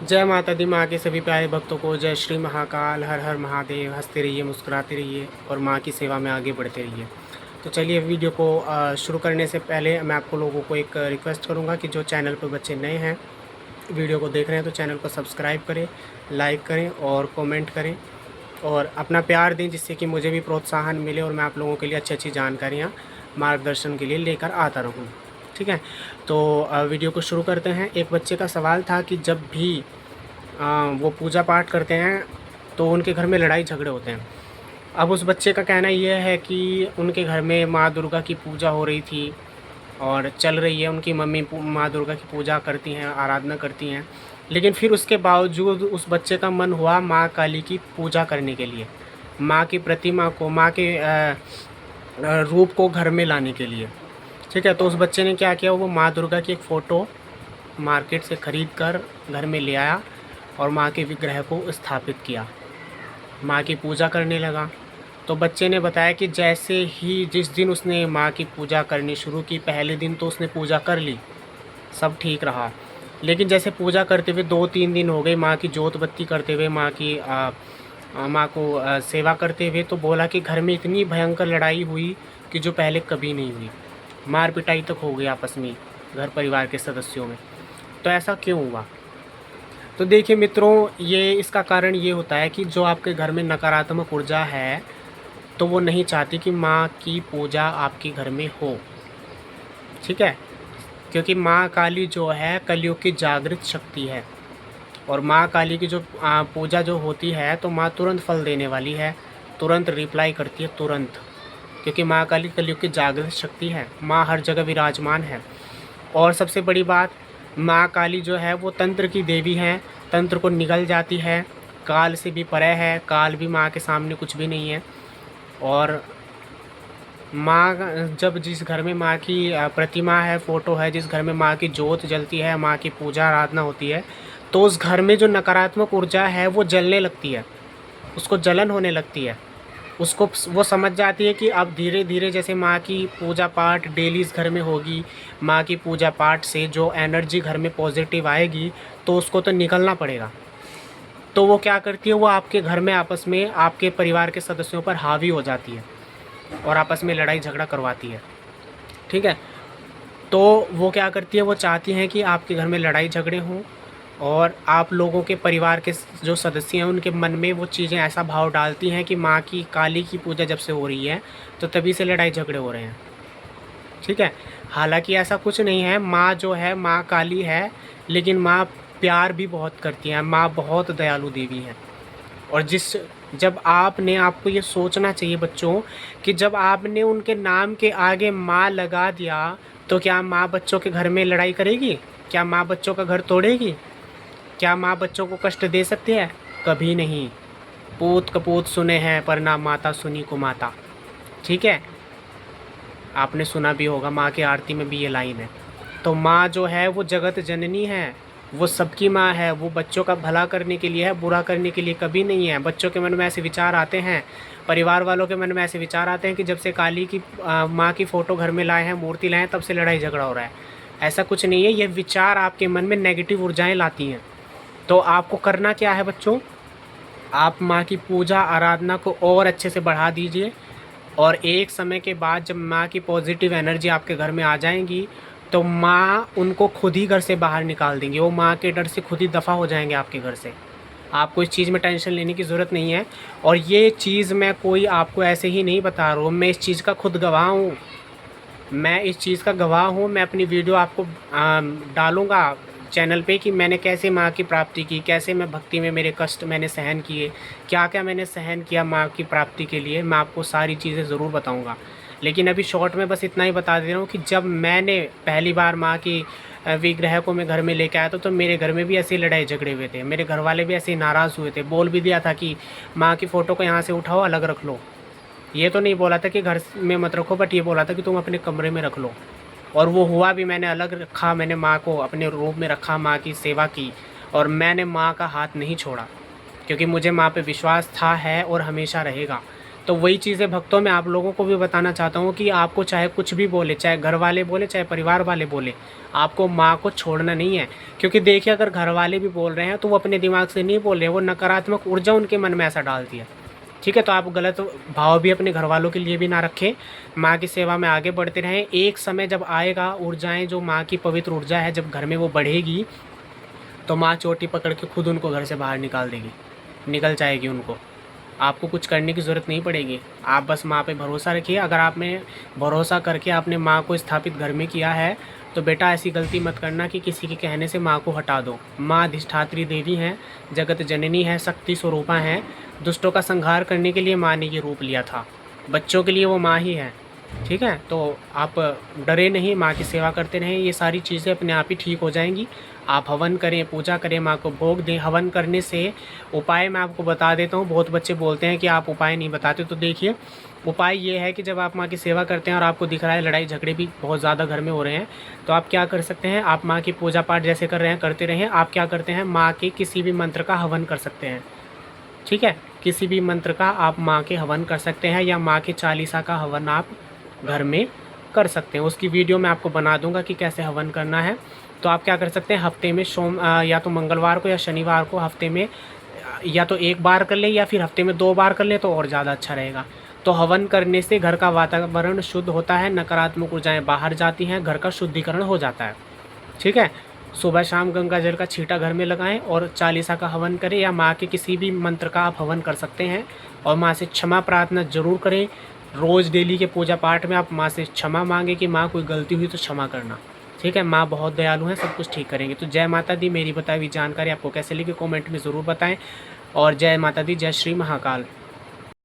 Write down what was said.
जय माता दी। माँ के सभी प्यारे भक्तों को जय श्री महाकाल। हर हर महादेव। हंसते रहिए, मुस्कुराते रहिए और माँ की सेवा में आगे बढ़ते रहिए। तो चलिए वीडियो को शुरू करने से पहले मैं आपको लोगों को एक रिक्वेस्ट करूँगा कि जो चैनल पर बच्चे नए हैं, वीडियो को देख रहे हैं, तो चैनल को सब्सक्राइब करें, लाइक करें और कमेंट करें और अपना प्यार दें, जिससे कि मुझे भी प्रोत्साहन मिले और मैं आप लोगों के लिए अच्छी अच्छी जानकारियाँ मार्गदर्शन के लिए लेकर आता रहूँ। ठीक है, तो वीडियो को शुरू करते हैं। एक बच्चे का सवाल था कि जब भी वो पूजा पाठ करते हैं तो उनके घर में लड़ाई झगड़े होते हैं। अब उस बच्चे का कहना ये है कि उनके घर में माँ दुर्गा की पूजा हो रही थी और चल रही है, उनकी मम्मी माँ दुर्गा की पूजा करती हैं, आराधना करती हैं, लेकिन फिर उसके बावजूद उस बच्चे का मन हुआ माँ काली की पूजा करने के लिए, माँ की प्रतिमा को, माँ के रूप को घर में लाने के लिए। ठीक है, तो उस बच्चे ने क्या किया, वो माँ दुर्गा की एक फ़ोटो मार्केट से ख़रीद कर घर में ले आया और माँ के विग्रह को स्थापित किया, माँ की पूजा करने लगा। तो बच्चे ने बताया कि जैसे ही जिस दिन उसने माँ की पूजा करनी शुरू की, पहले दिन तो उसने पूजा कर ली, सब ठीक रहा, लेकिन जैसे पूजा करते हुए 2-3 दिन हो गए, माँ की जोत बत्ती करते हुए, माँ को सेवा करते हुए, तो बोला कि घर में इतनी भयंकर लड़ाई हुई कि जो पहले कभी नहीं हुई। मार पिटाई तक हो गई आपस में, घर परिवार के सदस्यों में। तो ऐसा क्यों हुआ? तो देखिए मित्रों, ये इसका कारण ये होता है कि जो आपके घर में नकारात्मक ऊर्जा है, तो वो नहीं चाहती कि माँ की पूजा आपके घर में हो। ठीक है, क्योंकि माँ काली जो है कलयुग की जागृत शक्ति है और माँ काली की जो पूजा जो होती है, तो माँ तुरंत फल देने वाली है, तुरंत रिप्लाई करती है, तुरंत। क्योंकि माँ काली कलयुग की जागृत शक्ति है, माँ हर जगह विराजमान है। और सबसे बड़ी बात, माँ काली जो है वो तंत्र की देवी हैं, तंत्र को निगल जाती है, काल से भी परे है, काल भी माँ के सामने कुछ भी नहीं है। और माँ जब जिस घर में माँ की प्रतिमा है, फ़ोटो है, जिस घर में माँ की जोत जलती है, माँ की पूजा आराधना होती है, तो उस घर में जो नकारात्मक ऊर्जा है वो जलने लगती है, उसको जलन होने लगती है। उसको वो समझ जाती है कि अब धीरे धीरे जैसे माँ की पूजा पाठ डेली इस घर में होगी, माँ की पूजा पाठ से जो एनर्जी घर में पॉजिटिव आएगी, तो उसको तो निकलना पड़ेगा। तो वो क्या करती है, वो आपके घर में आपस में आपके परिवार के सदस्यों पर हावी हो जाती है और आपस में लड़ाई झगड़ा करवाती है। ठीक है, तो वो क्या करती है, वो चाहती हैं कि आपके घर में लड़ाई झगड़े हों और आप लोगों के परिवार के जो सदस्य हैं उनके मन में वो चीज़ें ऐसा भाव डालती हैं कि माँ की काली की पूजा जब से हो रही है तो तभी से लड़ाई झगड़े हो रहे हैं। ठीक है, हालांकि ऐसा कुछ नहीं है, माँ जो है माँ काली है, लेकिन माँ प्यार भी बहुत करती है, माँ बहुत दयालु देवी है। और जब आपने, आपको ये सोचना चाहिए बच्चों कि जब आपने उनके नाम के आगे माँ लगा दिया, तो क्या माँ बच्चों के घर में लड़ाई करेगी? क्या माँ बच्चों का घर तोड़ेगी? क्या माँ बच्चों को कष्ट दे सकती है? कभी नहीं। पूत कपूत सुने हैं पर ना माता सुनी को माता। ठीक है, आपने सुना भी होगा, माँ की आरती में भी ये लाइन है। तो माँ जो है वो जगत जननी है, वो सबकी माँ है, वो बच्चों का भला करने के लिए है, बुरा करने के लिए कभी नहीं है। बच्चों के मन में ऐसे विचार आते हैं, परिवार वालों के मन में ऐसे विचार आते हैं कि जब से काली की माँ की फ़ोटो घर में लाए हैं, मूर्ति लाए हैं, तब से लड़ाई झगड़ा हो रहा है। ऐसा कुछ नहीं है, ये विचार आपके मन में नेगेटिव ऊर्जाएँ लाती हैं। तो आपको करना क्या है बच्चों, आप माँ की पूजा आराधना को और अच्छे से बढ़ा दीजिए और एक समय के बाद जब माँ की पॉजिटिव एनर्जी आपके घर में आ जाएंगी, तो माँ उनको खुद ही घर से बाहर निकाल देंगी, वो माँ के डर से खुद ही दफ़ा हो जाएंगे आपके घर से। आपको इस चीज़ में टेंशन लेने की ज़रूरत नहीं है। और ये चीज़ मैं कोई आपको ऐसे ही नहीं बता रहा हूँ, मैं इस चीज़ का खुद गवाह हूँ, मैं इस चीज़ का गवाह हूँ। मैं अपनी वीडियो आपको डालूँगा चैनल पे कि मैंने कैसे माँ की प्राप्ति की, कैसे मैं भक्ति में मेरे कष्ट मैंने सहन किए, क्या क्या मैंने सहन किया माँ की प्राप्ति के लिए। मैं आपको सारी चीज़ें ज़रूर बताऊँगा, लेकिन अभी शॉर्ट में बस इतना ही बता दे रहा हूँ कि जब मैंने पहली बार माँ की विग्रह को मैं घर में लेके आया था, तो मेरे घर में भी ऐसे लड़ाई झगड़े हुए थे, मेरे घर वाले भी ऐसे ही नाराज़ हुए थे। बोल भी दिया था कि माँ की फ़ोटो को यहाँ से उठाओ, अलग रख लो। ये तो नहीं बोला था कि घर में मत रखो, बट ये बोला था कि तुम अपने कमरे में रख लो। और वो हुआ भी, मैंने अलग रखा, मैंने माँ को अपने रूप में रखा, माँ की सेवा की और मैंने माँ का हाथ नहीं छोड़ा, क्योंकि मुझे माँ पे विश्वास था, है और हमेशा रहेगा। तो वही चीज़ें भक्तों मैं आप लोगों को भी बताना चाहता हूँ कि आपको चाहे कुछ भी बोले, चाहे घर वाले बोले, चाहे परिवार वाले बोले, आपको माँ को छोड़ना नहीं है। क्योंकि देखिए अगर घर वाले भी बोल रहे हैं तो वो अपने दिमाग से नहीं बोल रहे हैं, वो नकारात्मक ऊर्जा उनके मन में ऐसा डालती है। ठीक है, तो आप गलत भाव भी अपने घर वालों के लिए भी ना रखें, माँ की सेवा में आगे बढ़ते रहें। एक समय जब आएगा, ऊर्जाएँ जो माँ की पवित्र ऊर्जा है जब घर में वो बढ़ेगी, तो माँ चोटी पकड़ के खुद उनको घर से बाहर निकाल देगी, निकल जाएगी उनको। आपको कुछ करने की ज़रूरत नहीं पड़ेगी, आप बस माँ पे भरोसा रखिए। अगर आपने भरोसा करके आपने माँ को स्थापित घर में किया है तो बेटा ऐसी गलती मत करना कि किसी के कहने से माँ को हटा दो। माँ अधिष्ठात्री देवी हैं, जगत जननी है, शक्ति स्वरूपा हैं। दुष्टों का संहार करने के लिए माँ ने ये रूप लिया था, बच्चों के लिए वो माँ ही है। ठीक है, तो आप डरे नहीं, माँ की सेवा करते रहें, ये सारी चीज़ें अपने आप ही ठीक हो जाएंगी। आप हवन करें, पूजा करें, माँ को भोग दें। हवन करने से उपाय मैं आपको बता देता हूँ। बहुत बच्चे बोलते हैं कि आप उपाय नहीं बताते, तो देखिए उपाय ये है कि जब आप माँ की सेवा करते हैं और आपको दिख रहा है लड़ाई झगड़े भी बहुत ज़्यादा घर में हो रहे हैं, तो आप क्या कर सकते हैं, आप माँ की पूजा पाठ जैसे कर रहे हैं करते रहें। आप क्या करते हैं, माँ के किसी भी मंत्र का हवन कर सकते हैं। ठीक है, किसी भी मंत्र का आप माँ के हवन कर सकते हैं, या माँ के चालीसा का हवन आप घर में कर सकते हैं। उसकी वीडियो मैं आपको बना दूंगा कि कैसे हवन करना है। तो आप क्या कर सकते हैं, हफ्ते में या तो मंगलवार को या शनिवार को हफ्ते में या तो एक बार कर लें या फिर हफ्ते में 2 बार कर लें तो और ज़्यादा अच्छा रहेगा। तो हवन करने से घर का वातावरण शुद्ध होता है, नकारात्मक ऊर्जाएँ बाहर जाती हैं, घर का शुद्धिकरण हो जाता है। ठीक है, सुबह शाम गंगा जल का छींटा घर में लगाएं और चालीसा का हवन करें, या माँ के किसी भी मंत्र का आप हवन कर सकते हैं। और माँ से क्षमा प्रार्थना जरूर करें। रोज़ डेली के पूजा पाठ में आप माँ से क्षमा मांगें कि माँ कोई गलती हुई तो क्षमा करना। ठीक है, माँ बहुत दयालु हैं, सब कुछ ठीक करेंगे। तो जय माता दी। मेरी बताई हुई जानकारी आपको कैसे लगी कमेंट में ज़रूर बताएं। और जय माता दी, जय श्री महाकाल।